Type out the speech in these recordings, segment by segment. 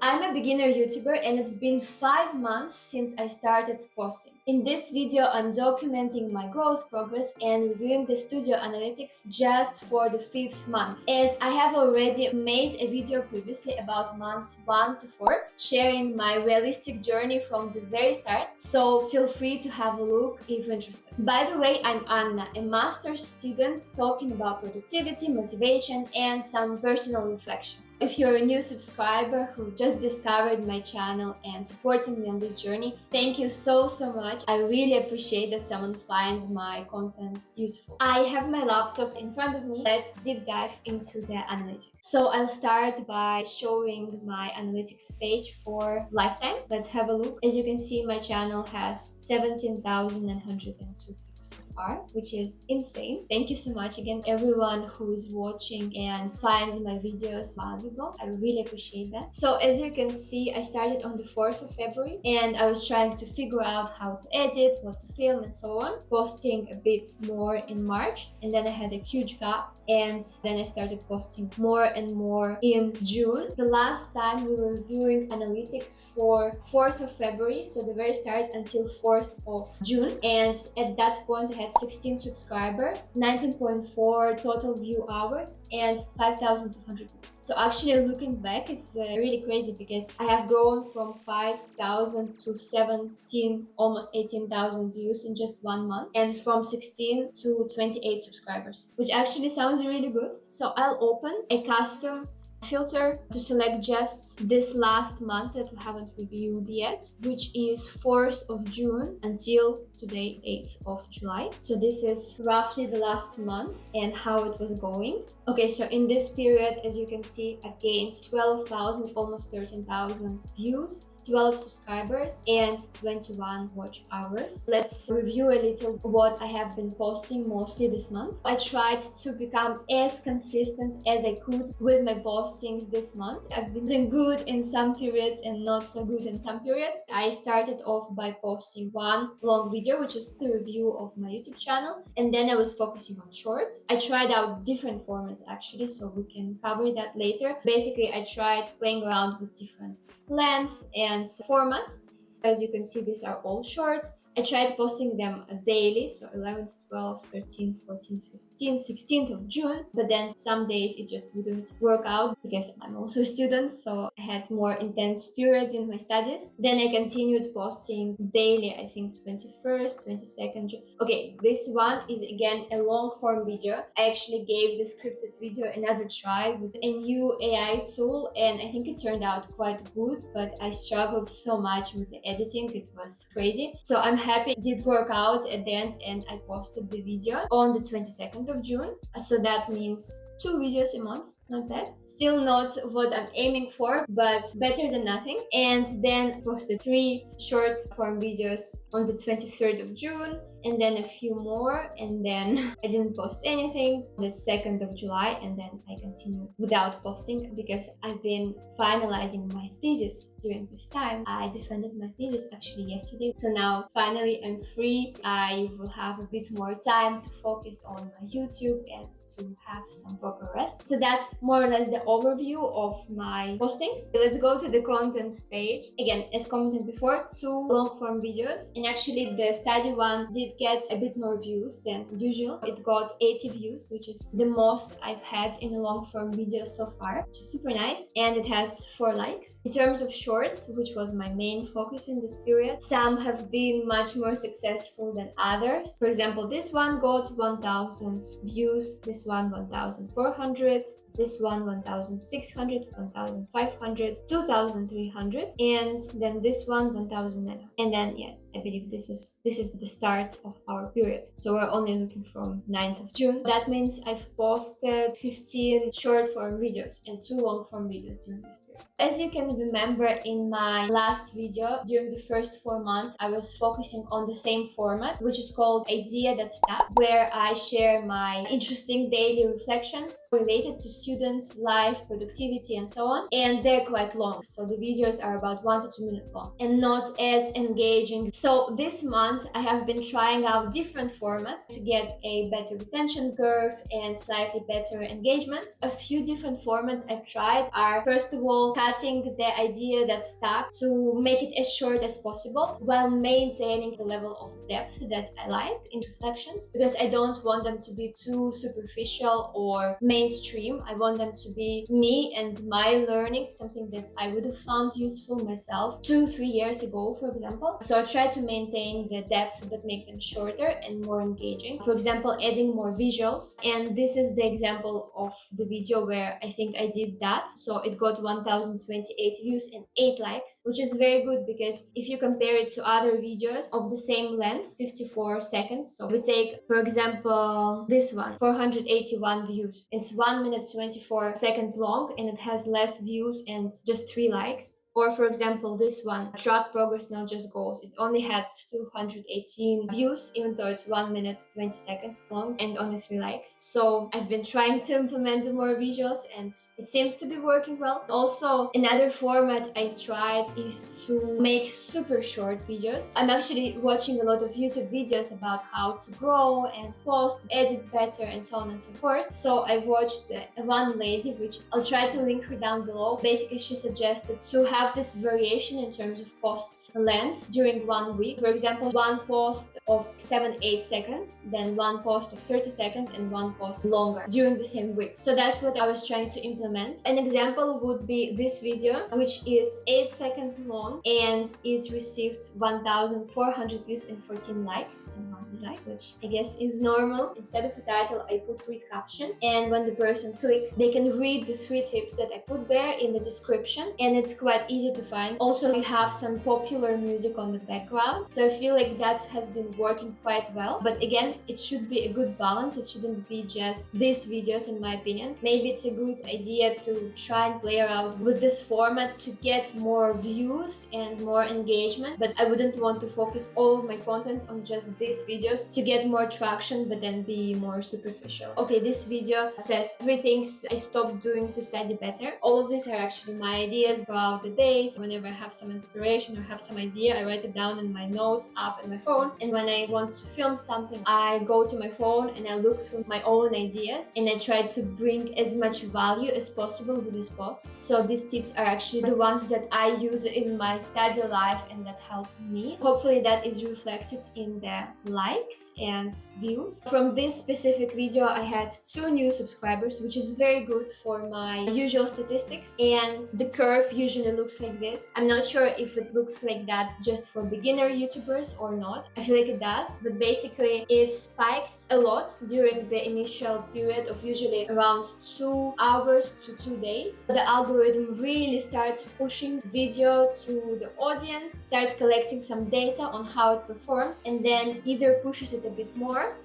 I'm a beginner YouTuber and it's been 5 months since I started posting. In this video, I'm documenting my growth progress and reviewing the studio analytics just for the 5th month, as I have already made a video previously about months 1 to 4, sharing my realistic journey from the very start, so feel free to have a look if interested. By the way, I'm Anna, a master's student talking about productivity, motivation, and some personal reflections. If you're a new subscriber who just discovered my channel and supporting me on this journey, thank you so much. I really appreciate that someone finds my content useful. I have my laptop in front of me. Let's deep dive into the analytics. So I'll start by showing my analytics page for lifetime. Let's have a look. As you can see, my channel has 17,902 so far, which is insane. Thank you so much again, everyone who is watching and finds my videos valuable. I really appreciate that. So as you can see, I started on the 4th of February and I was trying to figure out how to edit, what to film and so on, posting a bit more in March, and then I had a huge gap, and then I started posting more and more in June. The last time we were reviewing analytics for 4th of February, so the very start, until 4th of June, and at that point I had 16 subscribers, 19.4 total view hours, and 5,200 views. So actually looking back is really crazy, because I have grown from 5,000 to 17, almost 18,000 views in just 1 month, and from 16 to 28 subscribers, which actually sounds really good. So I'll open a custom filter to select just this last month that we haven't reviewed yet, which is 4th of June until today, 8th of July. So this is roughly the last month and how it was going. Okay, so in this period, as you can see, I've gained 12,000, almost 13,000 views, 12 subscribers, and 21 watch hours. Let's review a little what I have been posting mostly this month. I tried to become as consistent as I could with my postings this month. I've been doing good in some periods and not so good in some periods. I started off by posting one long video, which is the review of my YouTube channel, and then I was focusing on shorts. I tried out different formats actually, so we can cover that later. Basically, I tried playing around with different length and formats. As you can see, these are all shorts. I tried posting them daily, so 11th, 12th, 13th, 14th, 15th, 16th of June, but then some days it just wouldn't work out because I'm also a student, so I had more intense periods in my studies. Then I continued posting daily, I think 21st, 22nd June. Okay, this one is again a long form video. I actually gave the scripted video another try with a new AI tool, and I think it turned out quite good, but I struggled so much with the editing, it was crazy. So I'm happy it did work out at the end, and I posted the video on the 22nd of June. So that means 2 videos a month, not bad. Still not what I'm aiming for, but better than nothing. And then posted 3 short form videos on the 23rd of June, and then a few more, and then I didn't post anything on the 2nd of July, and then I continued without posting because I've been finalizing my thesis during this time. I defended my thesis actually yesterday, so now finally I'm free. I will have a bit more time to focus on my YouTube and to have some proper rest. So that's more or less the overview of my postings. Let's go to the content page. Again, as commented before, 2 long form videos, and actually the study one did get a bit more views than usual. It got 80 views, which is the most I've had in a long form video so far, which is super nice, and it has 4 likes. In terms of shorts, which was my main focus in this period, some have been much more successful than others. For example, this one got 1,000 views, this one 1,400, this one 1,600, 1,500, 2,300, and then this one 1,009. And then yeah, I believe this is the start of our period. So we're only looking from 9th of June. That means I've posted 15 short form videos and 2 long form videos during this period. As you can remember, in my last video, during the first 4 months, I was focusing on the same format, which is called Idea That Stuck, where I share my interesting daily reflections related to students' life, productivity, and so on. And they're quite long, so the videos are about 1 to 2 minutes long and not as engaging. So this month, I have been trying out different formats to get a better retention curve and slightly better engagement. A few different formats I've tried are, first of all, example, cutting the idea that's stuck to make it as short as possible while maintaining the level of depth that I like in reflections, because I don't want them to be too superficial or mainstream. I want them to be me and my learning, something that I would have found useful myself 2-3 years ago, for example. So I try to maintain the depth but make them shorter and more engaging. For example, adding more visuals, and this is the example of the video where I think I did that. So it got 1028 views and 8 likes, which is very good, because if you compare it to other videos of the same length, 54 seconds, so we take, for example, this one, 481 views. It's 1 minute 24 seconds long and it has less views and just 3 likes. Or for example, this one, track progress, not just goals. It only had 218 views, even though it's 1 minute 20 seconds long and only 3 likes. So I've been trying to implement more visuals and it seems to be working well. Also, another format I tried is to make super short videos. I'm actually watching a lot of YouTube videos about how to grow and post, edit better, and so on and so forth. So I watched one lady, which I'll try to link her down below. Basically, she suggested to have this variation in terms of posts length during 1 week. For example, one post of 7-8 seconds, then one post of 30 seconds, and one post longer during the same week. So that's what I was trying to implement. An example would be this video, which is 8 seconds long, and it received 1,400 views and 14 likes and 1 dislike, which I guess is normal. Instead of a title, I put read caption, and when the person clicks, they can read the 3 tips that I put there in the description, and it's quite easy to find. Also, we have some popular music on the background, so I feel like that has been working quite well. But again, it should be a good balance. It shouldn't be just these videos, in my opinion. Maybe it's a good idea to try and play around with this format to get more views and more engagement, but I wouldn't want to focus all of my content on just these videos to get more traction but then be more superficial. Okay, this video says 3 things I stopped doing to study better. All of these are actually my ideas throughout the days. Whenever I have some inspiration or have some idea, I write it down in my notes app in my phone, and when I want to film something, I go to my phone and I look through my own ideas and I try to bring as much value as possible with this post. So these tips are actually the ones that I use in my study life and that help me. Hopefully that is reflected in the likes and views. From this specific video, I had 2 new subscribers, which is very good for my usual statistics, and the curve usually looks like this. I'm not sure if it looks like that just for beginner YouTubers or not. I feel like it does, but basically it spikes a lot during the initial period of usually around 2 hours to 2 days. The algorithm really starts pushing video to the audience, starts collecting some data on how it performs, and then either pushes it a bit more,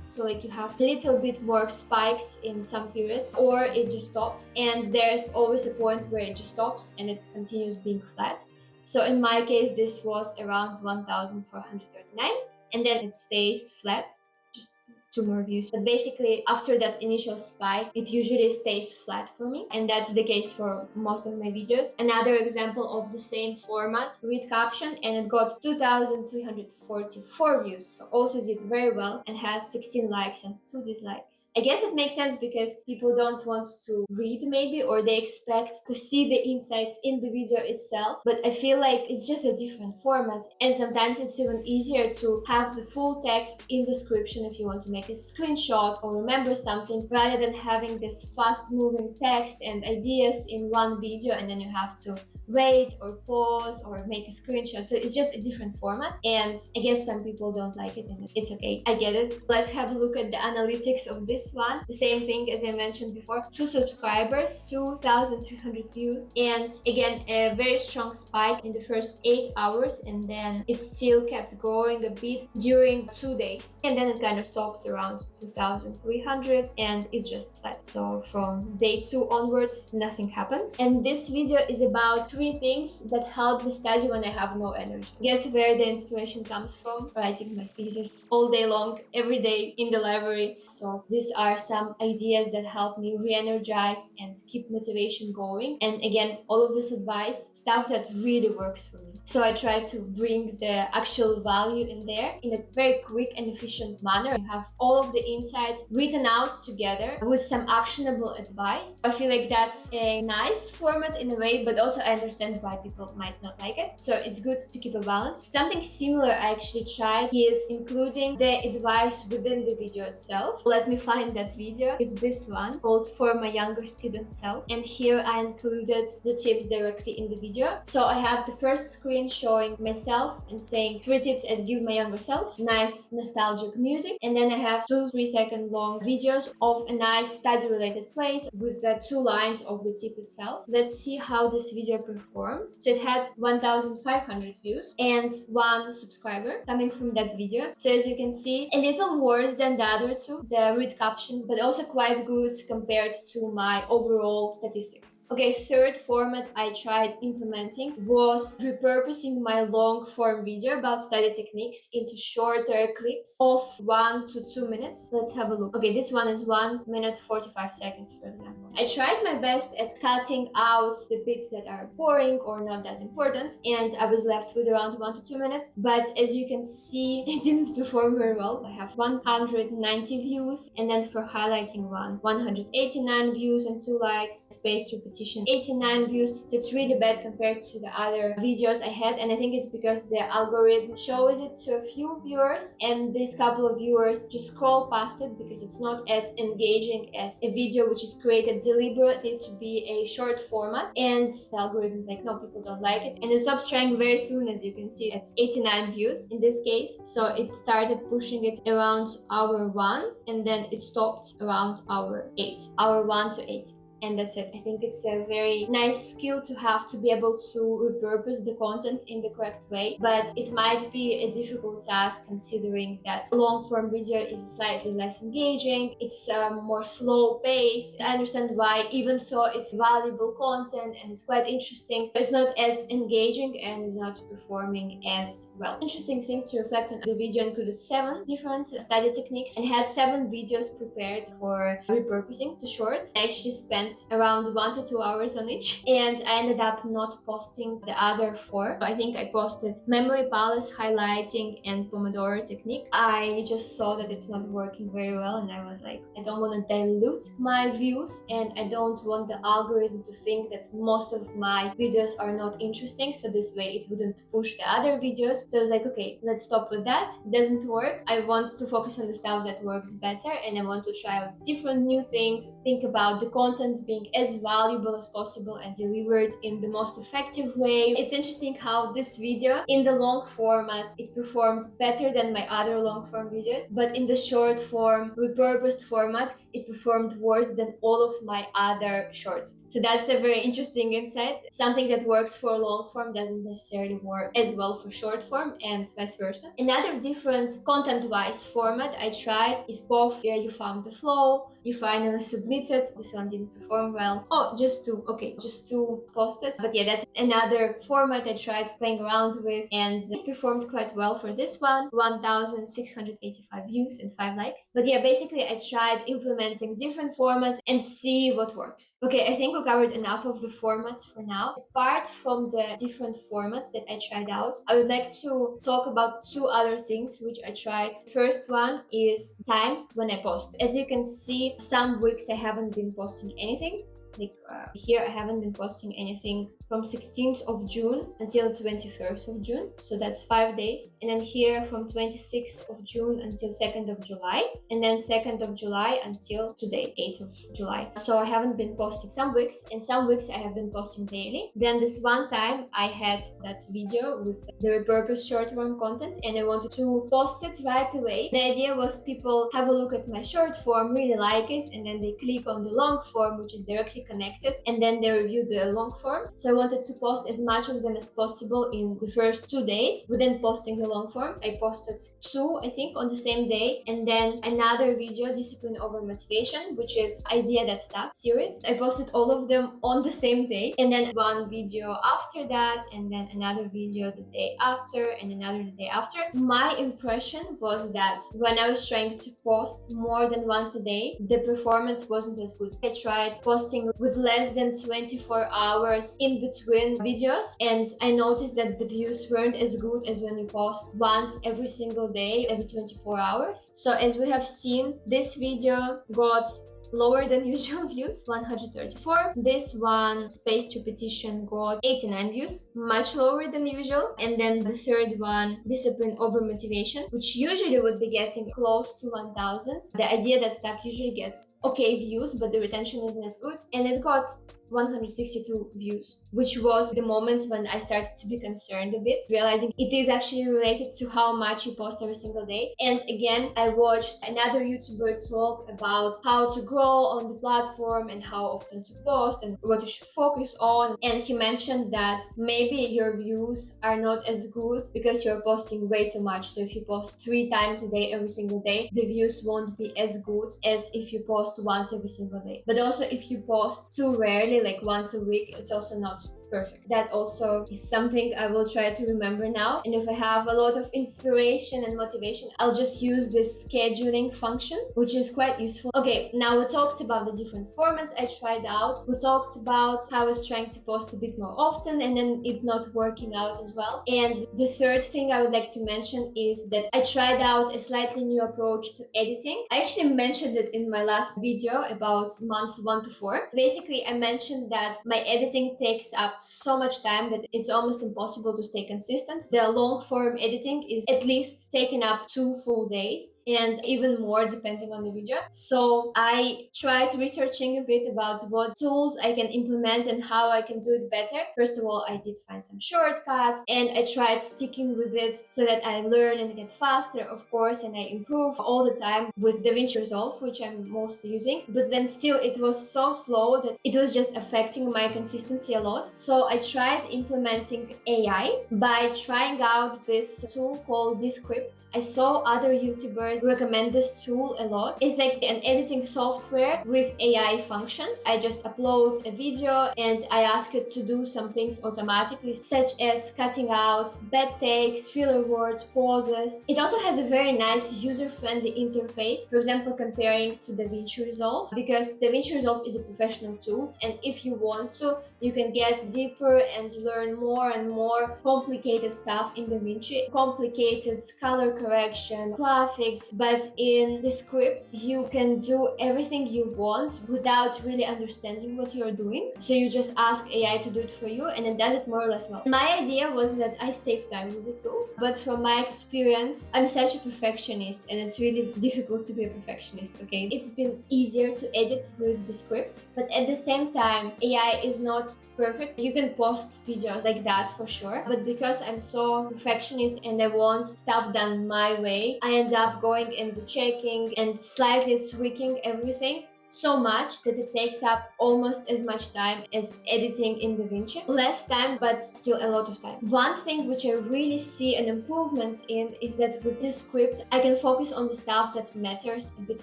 so like you have a little bit more spikes in some periods, or it just stops, and there's always a point where it just stops and it continues being flat. So in my case, this was around 1,439, and then it stays flat, just 2 more views. But basically, after that initial spike, it usually stays flat for me, and that's the case for most of my videos. Another example of the same format, read caption, and it got 2,344 views, so also did very well, and has 16 likes and 2 dislikes. I guess it makes sense because people don't want to read maybe, or they expect to see the insights in the video itself, but I feel like it's just a different format, and sometimes it's even easier to have the full text in the description if you want to make a screenshot or remember something, rather than having this fast moving text and ideas in one video and then you have to wait or pause or make a screenshot. So it's just a different format, and I guess some people don't like it, and it's okay. I get it. Let's have a look at the analytics of this one. The same thing as I mentioned before. 2 subscribers, 2,300 views, and again a very strong spike in the first 8 hours, and then it still kept growing a bit during 2 days, and then it kind of stopped around 2,300 and it's just flat. So from day 2 onwards, nothing happens. And this video is about 3 things that help me study when I have no energy. Guess where the inspiration comes from? Writing my thesis all day long, every day in the library. So these are some ideas that help me re-energize and keep motivation going. And again, all of this advice, stuff that really works for me. So I try to bring the actual value in there in a very quick and efficient manner. You have all of the insights written out together with some actionable advice. I feel like that's a nice format in a way, but also I understand why people might not like it. So it's good to keep a balance. Something similar I actually tried is including the advice within the video itself. Let me find that video. It's this one called For My Younger Student Self. And here I included the tips directly in the video. So I have the first screen showing myself and saying 3 tips I'd give my younger self. Nice nostalgic music. And then I have 2-3 second long videos of a nice study related place with the 2 lines of the tip itself. Let's see how this video performed. So it had 1,500 views and 1 subscriber coming from that video. So as you can see, a little worse than the other 2, the read caption, but also quite good compared to my overall statistics. Okay, third format I tried implementing was repurposing my long form video about study techniques into shorter clips of 1 to 2 minutes. Let's have a look. Okay, this one is 1 minute 45 seconds, for example. I tried my best at cutting out the bits that are boring or not that important, and I was left with around 1 to 2 minutes, but as you can see, it didn't perform very well. I have 190 views, and then for highlighting one, 189 views and 2 likes, spaced repetition, 89 views, so it's really bad compared to the other videos I had, and I think it's because the algorithm shows it to a few viewers, and this couple of viewers just scroll past it because it's not as engaging as a video which is created deliberately to be a short format, and the algorithm is like, no, people don't like it, and it stops trying very soon. As you can see, it's 89 views in this case, so it started pushing it around hour 1, and then it stopped around hour 8, hour 1 to 8. And that's it. I think it's a very nice skill to have, to be able to repurpose the content in the correct way, but it might be a difficult task considering that long form video is slightly less engaging, it's more slow pace. I understand why, even though it's valuable content and it's quite interesting, it's not as engaging and is not performing as well. Interesting thing to reflect on, the video included 7 different study techniques and had 7 videos prepared for repurposing to shorts. I actually spent around 1 to 2 hours on each, and I ended up not posting the other 4. I think I posted memory palace, highlighting, and Pomodoro technique. I just saw that it's not working very well, and I was like, I don't want to dilute my views, and I don't want the algorithm to think that most of my videos are not interesting, so this way it wouldn't push the other videos. So I was like, okay, let's stop with that. It doesn't work. I want to focus on the stuff that works better, and I want to try out different new things, think about the content being as valuable as possible and delivered in the most effective way. It's interesting how this video in the long format, it performed better than my other long form videos, but in the short form, repurposed format, it performed worse than all of my other shorts. So that's a very interesting insight. Something that works for long form doesn't necessarily work as well for short form, and vice versa. Another different content-wise format I tried is both. You found the flow, you finally submitted. This one didn't perform well. Oh, just to post it. But yeah, that's another format I tried playing around with, and it performed quite well for this one. 1,685 views and 5 likes. But yeah, basically I tried implementing different formats and see what works. Okay, I think we covered enough of the formats for now. Apart from the different formats that I tried out, I would like to talk about 2 other things which I tried. First one is time when I post. As you can see, some weeks I haven't been posting anything. Like here I haven't been posting anything from 16th of June until 21st of June, so that's 5 days. And then here from 26th of June until 2nd of July, and then 2nd of July until today, 8th of July. So I haven't been posting some weeks, and some weeks I have been posting daily. Then this one time I had that video with the repurposed short form content, and I wanted to post it right away. The idea was people have a look at my short form, really like it, and then they click on the long form, which is directly connected, and then they review the long form. So I wanted to post as much of them as possible in the first 2 days within posting the long form. I posted 2, I think, on the same day, and then another video, Discipline Over Motivation, which is Idea That Stuck series. I posted all of them on the same day, and then one video after that, and then another video the day after, and another the day after. My impression was that when I was trying to post more than once a day, the performance wasn't as good. I tried posting with less than 24 hours in between videos, and I noticed that the views weren't as good as when you post once every single day, every 24 hours. So as we have seen, this video got lower than usual views, 134. This one, spaced repetition, got 89 views, much lower than usual. And then the third one, discipline over motivation, which usually would be getting close to 1000. The idea that stuff usually gets okay views, but the retention isn't as good, and it got 162 views, which was the moment when I started to be concerned a bit, realizing it is actually related to how much you post every single day. And again, I watched another YouTuber talk about how to grow on the platform and how often to post and what you should focus on. And he mentioned that maybe your views are not as good because you're posting way too much. So if you post 3 times a day every single day, the views won't be as good as if you post once every single day. But also if you post too rarely, like once a week, it's also not perfect. That also is something I will try to remember now. And if I have a lot of inspiration and motivation, I'll just use this scheduling function, which is quite useful. Okay, now we talked about the different formats I tried out. We talked about how I was trying to post a bit more often and then it not working out as well. And the third thing I would like to mention is that I tried out a slightly new approach to editing. I actually mentioned it in my last video about month 1 to 4. Basically, I mentioned that my editing takes up so much time that it's almost impossible to stay consistent. The long form editing is at least taking up 2 full days, and even more depending on the video. So I tried researching a bit about what tools I can implement and how I can do it better. First of all, I did find some shortcuts and I tried sticking with it so that I learn and get faster, of course, and I improve all the time with DaVinci Resolve, which I'm mostly using. But then still it was so slow that it was just affecting my consistency a lot. So I tried implementing AI by trying out this tool called Descript. I saw other YouTubers recommend this tool a lot. It's like an editing software with AI functions. I just upload a video and I ask it to do some things automatically, such as cutting out bad takes, filler words, pauses. It also has a very nice user-friendly interface, for example, comparing to DaVinci Resolve, because DaVinci Resolve is a professional tool, and if you want to, you can get deeper and learn more and more complicated stuff in DaVinci. Complicated color correction, graphics, but in Descript, you can do everything you want without really understanding what you're doing. So you just ask AI to do it for you and it does it more or less well. My idea was that I save time with the tool, but from my experience, I'm such a perfectionist and it's really difficult to be a perfectionist, okay? It's been easier to edit with Descript, but at the same time, AI is not perfect. You can post videos like that for sure, but because I'm so perfectionist and I want stuff done my way, I end up going and checking and slightly tweaking everything so much that it takes up almost as much time as editing in DaVinci. Less time, but still a lot of time. One thing which I really see an improvement in is that with this script, I can focus on the stuff that matters a bit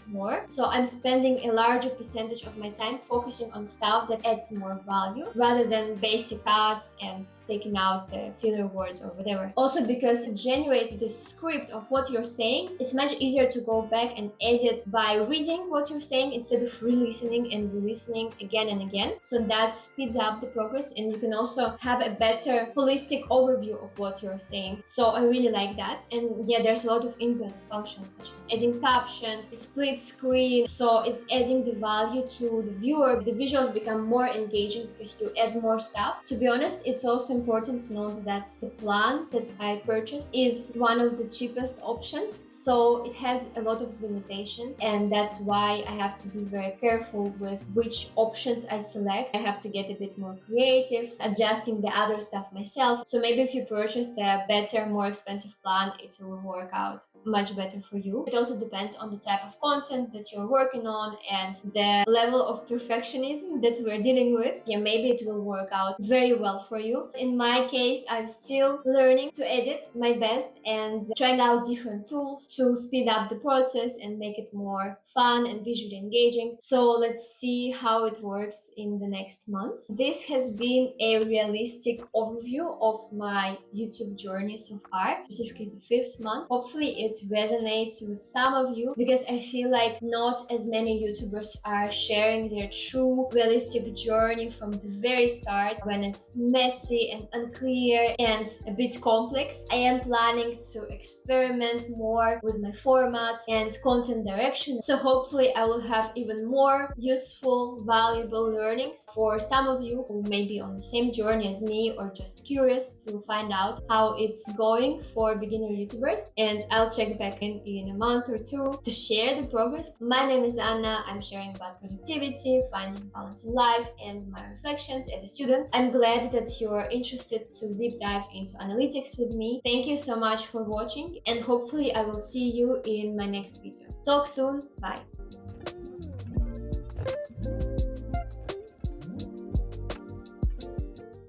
more. So I'm spending a larger percentage of my time focusing on stuff that adds more value rather than basic cuts and taking out the filler words or whatever. Also, because it generates this script of what you're saying, it's much easier to go back and edit by reading what you're saying instead of re-listening and re-listening again and again. So that speeds up the progress and you can also have a better holistic overview of what you're saying. So I really like that. And yeah, there's a lot of inbuilt functions such as adding captions, split screen. So it's adding the value to the viewer. The visuals become more engaging because you add more stuff. To be honest, it's also important to know that the plan that I purchased is one of the cheapest options. So it has a lot of limitations and that's why I have to be very careful with which options I select. I have to get a bit more creative, adjusting the other stuff myself. So maybe if you purchase the better, more expensive plan, it will work out much better for you. It also depends on the type of content that you're working on and the level of perfectionism that we're dealing with. Yeah, maybe it will work out very well for you. In my case, I'm still learning to edit my best and trying out different tools to speed up the process and make it more fun and visually engaging. So let's see how it works in the next month. This has been a realistic overview of my YouTube journey so far, specifically the 5th month. Hopefully it resonates with some of you, because I feel like not as many YouTubers are sharing their true realistic journey from the very start, when it's messy and unclear and a bit complex. I am planning to experiment more with my formats and content direction, so hopefully I will have even more useful, valuable learnings for some of you who may be on the same journey as me, or just curious to find out how it's going for beginner YouTubers. And I'll check back in a month or two to share the progress. My name is Anna. I'm sharing about productivity, finding balance in life, and my reflections as a student. I'm glad that you're interested to deep dive into analytics with me. Thank you so much for watching, and hopefully I will see you in my next video. Talk soon. Bye.